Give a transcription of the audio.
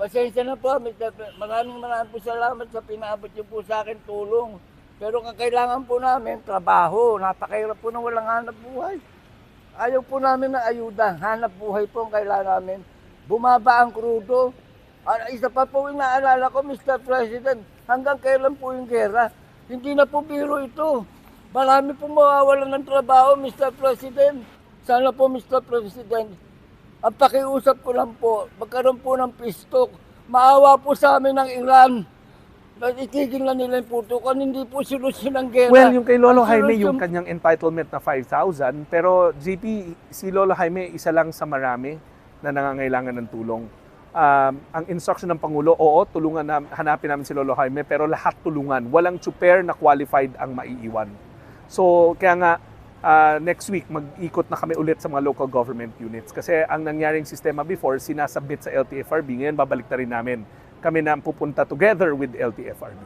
Pasensya na po, Mr. Maraming po salamat sa pinaabot niyo po sa akin tulong. Pero ang kailangan po namin, trabaho. Napakahirap po na walang hanap buhay. Ayaw po namin na ayuda. Hanap buhay po ang kailangan namin. Bumaba ang krudo. Isa pa po yung naalala ko, Mr. President, hanggang kailan po yung gera? Hindi na po biro ito. Marami po mawawalan ng trabaho, Mr. President. Sana po, Mr. President, ang pakiusap ko lang po, magkaroon po ng peace talk. Maawa po sa amin ng Iran. Itigil na nila yung putukan, hindi po solusyon ng gera. Well, yung kay Lolo Ang Jaime, solusyon- yung kanyang entitlement na 5,000, pero GP, si Lolo Jaime, isa lang sa marami na nangangailangan ng tulong. Ang instruction ng Pangulo, oo, tulungan hanapin namin si Lolo Jaime, pero lahat tulungan. Walang chuper na qualified ang maiiwan. So, kaya nga, next week, mag-ikot na kami ulit sa mga local government units. Kasi ang nangyaring sistema before, sinasubmit sa LTFRB. Ngayon, babalik na rin namin. Kami na ang pupunta together with LTFRB.